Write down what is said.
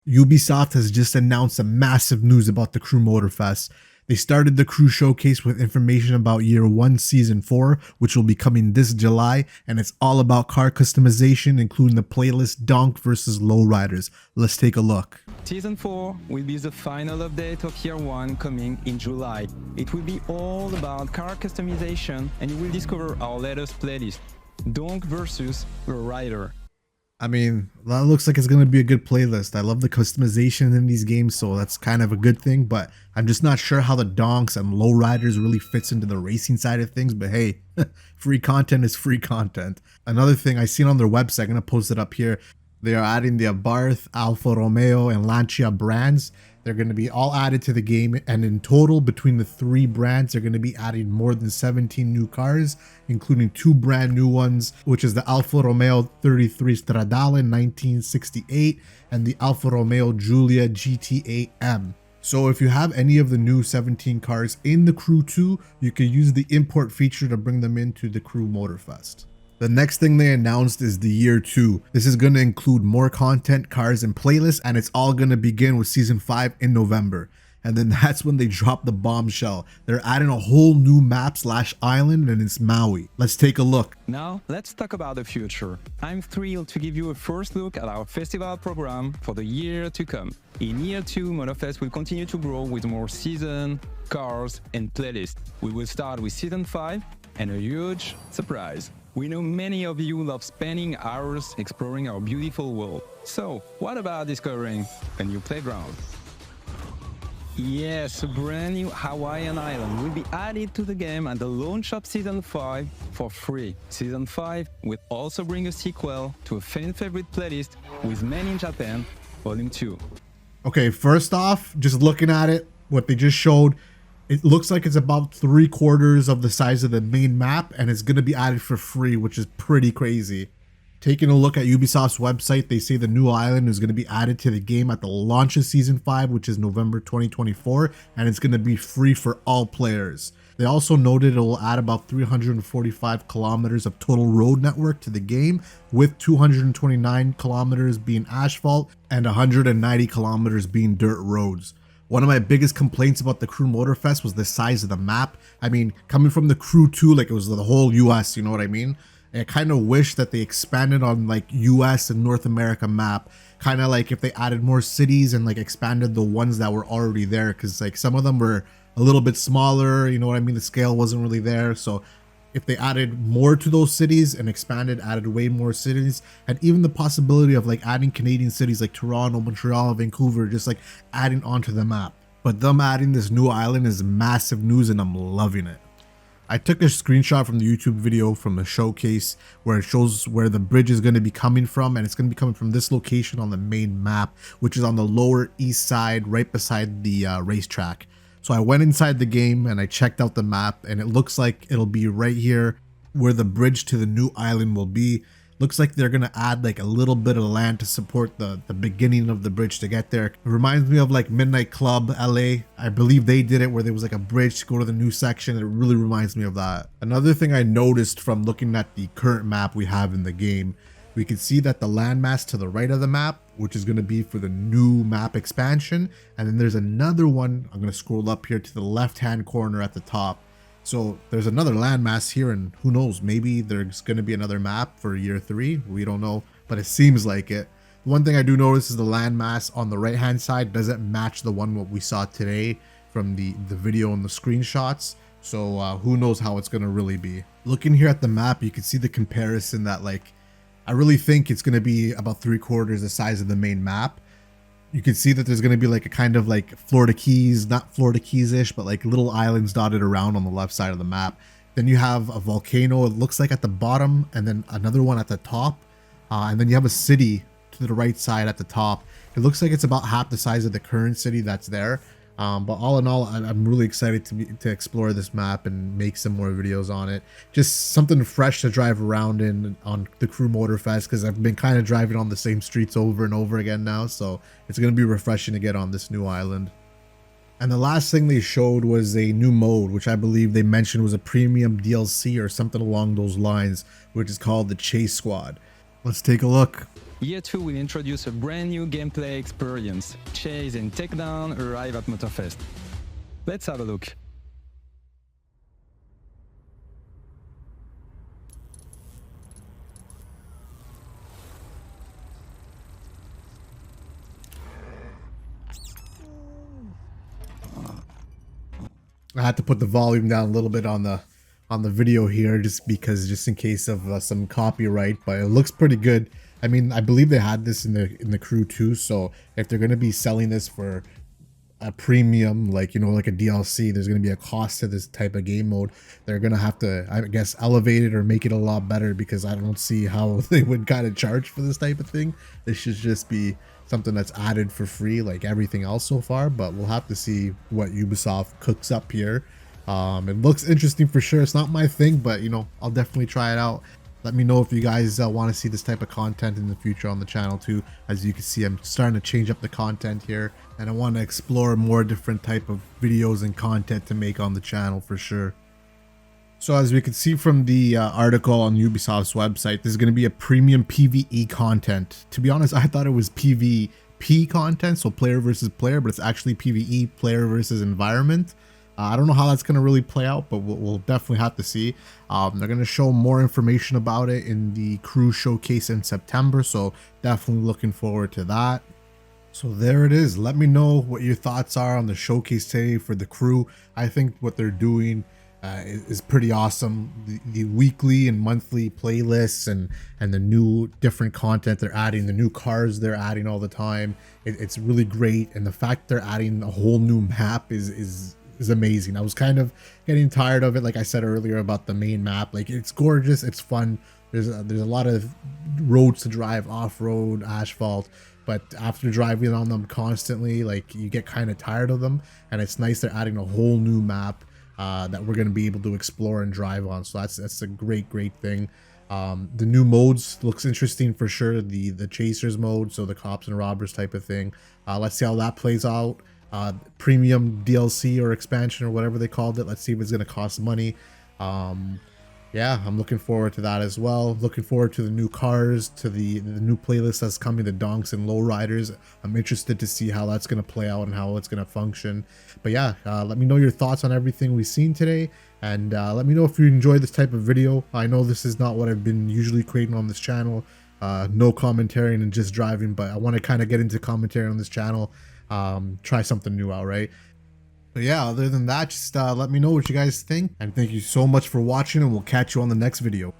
Ubisoft has just announced some massive news about the Crew Motorfest. They started the Crew Showcase with information about Year 1 Season 4, which will be coming this July, and it's all about car customization, including the playlist Donk versus Lowriders. Let's take a look. Season 4 will be the final update of Year 1 coming in July. It will be all about car customization, and you will discover our latest playlist, Donk versus Lowrider. I mean, that looks like it's going to be a good playlist. I love the customization in these games, so that's kind of a good thing, but I'm just not sure how the donks and lowriders really fits into the racing side of things, but hey, free content is free content. Another thing I seen on their website, I'm going to post it up here, they are adding the Abarth, Alfa Romeo, and Lancia brands. They're going to be all added to the game, and in total, between the three brands, they're going to be adding more than 17 new cars, including 2 brand new ones, which is the Alfa Romeo 33 Stradale 1968 and the Alfa Romeo Giulia GT8 M. So if you have any of the new 17 cars in the Crew 2, you can use the import feature to bring them into the Crew Motorfest. The next thing they announced is the Year 2. This is going to include more content, cars, and playlists, and it's all going to begin with Season 5 in November. And then that's when they drop the bombshell. They're adding a whole new map/island, and it's Maui. Let's take a look. Now, let's talk about the future. I'm thrilled to give you a first look at our festival program for the year to come. In Year 2, Motorfest will continue to grow with more season, cars, and playlists. We will start with Season 5 and a huge surprise. We know many of you love spending hours exploring our beautiful world. So, what about discovering a new playground? Yes, a brand new Hawaiian island will be added to the game at the launch of Season 5 for free. Season 5 will also bring a sequel to a fan favorite playlist with Men in Japan, Volume 2. Okay, first off, just looking at it, what they just showed, it looks like it's about 3/4 of the size of the main map, and it's going to be added for free, which is pretty crazy. Taking a look at Ubisoft's website, they say the new island is going to be added to the game at the launch of Season 5, which is November 2024, and it's going to be free for all players. They also noted it will add about 345 kilometers of total road network to the game, with 229 kilometers being asphalt and 190 kilometers being dirt roads. One of my biggest complaints about the Crew Motorfest was the size of the map. I mean, coming from the Crew 2, like it was the whole US, you know what I mean? I kind of wish that they expanded on like US and North America map. Kind of like if they added more cities and like expanded the ones that were already there. Because like some of them were a little bit smaller, you know what I mean? The scale wasn't really there. So if they added more to those cities and added way more cities, and even the possibility of like adding Canadian cities like Toronto, Montreal, Vancouver, just like adding onto the map. But them adding this new island is massive news, and I'm loving it. I took a screenshot from the YouTube video from the showcase where it shows where the bridge is going to be coming from, and it's going to be coming from this location on the main map, which is on the lower east side right beside the racetrack. So I went inside the game and I checked out the map, and it looks like it'll be right here where the bridge to the new island will be. Looks like they're going to add like a little bit of land to support the beginning of the bridge to get there. It reminds me of like Midnight Club LA. I believe they did it where there was like a bridge to go to the new section. It really reminds me of that. Another thing I noticed from looking at the current map we have in the game, we can see that the landmass to the right of the map, which is going to be for the new map expansion. And then there's another one. I'm going to scroll up here to the left-hand corner at the top. So there's another landmass here, and who knows, maybe there's going to be another map for Year 3. We don't know, but it seems like it. One thing I do notice is the landmass on the right-hand side doesn't match the one what we saw today from the video and the screenshots. So who knows how it's going to really be. Looking here at the map, you can see the comparison that like, I really think it's going to be about 3/4 the size of the main map. You can see that there's going to be like a kind of like Florida Keys, not Florida Keys-ish, but like little islands dotted around on the left side of the map. Then you have a volcano, it looks like at the bottom, and then another one at the top. And then you have a city to the right side at the top. It looks like it's about half the size of the current city that's there. But all in all, I'm really excited to explore this map and make some more videos on it. Just something fresh to drive around in on the Crew Motorfest, because I've been kind of driving on the same streets over and over again now. So it's going to be refreshing to get on this new island. And the last thing they showed was a new mode, which I believe they mentioned was a premium DLC or something along those lines, which is called the Chase Squad. Let's take a look. Year 2 will introduce a brand new gameplay experience. Chase and Takedown arrive at Motorfest. Let's have a look. I had to put the volume down a little bit on the video here just in case of some copyright, but it looks pretty good. I mean, I believe they had this in the crew too, so if they're going to be selling this for a premium, like, you know, like a DLC, there's going to be a cost to this type of game mode. They're going to have to, I guess, elevate it or make it a lot better, because I don't see how they would kind of charge for this type of thing. This should just be something that's added for free like everything else so far, but we'll have to see what Ubisoft cooks up here. It looks interesting for sure. It's not my thing, but, you know, I'll definitely try it out. Let me know if you guys want to see this type of content in the future on the channel too. As you can see, I'm starting to change up the content here, and I want to explore more different type of videos and content to make on the channel for sure. So as we can see from the article on Ubisoft's website, this is going to be a premium PvE content. To be honest, I thought it was PvP content, so player versus player, but it's actually PvE, player versus environment. I don't know how that's going to really play out, but we'll definitely have to see. They're going to show more information about it in the crew showcase in September, so definitely looking forward to that. So there it is. Let me know what your thoughts are on the showcase today for the crew. I think what they're doing is pretty awesome. The weekly and monthly playlists and the new different content they're adding, the new cars they're adding all the time, it's really great. And the fact they're adding a whole new map is amazing. I was kind of getting tired of it, like I said earlier about the main map. Like, it's gorgeous, it's fun. There's a lot of roads to drive, off-road, asphalt, but after driving on them constantly, like, you get kind of tired of them. And it's nice they're adding a whole new map that we're going to be able to explore and drive on. So that's a great thing. The new modes looks interesting for sure. The chasers mode, so the cops and robbers type of thing. Let's see how that plays out. Premium DLC or expansion or whatever they called it. Let's see if it's going to cost money. Yeah, I'm looking forward to that as well. Looking forward to the new cars, to the new playlist that's coming, the donks and lowriders. I'm interested to see how that's going to play out and how it's going to function. But yeah, let me know your thoughts on everything we've seen today, and let me know if you enjoy this type of video. I know this is not what I've been usually creating on this channel, no commentary and just driving, but I want to kind of get into commentary on this channel, try something new out, right? But yeah, other than that, just let me know what you guys think, and thank you so much for watching, and we'll catch you on the next video.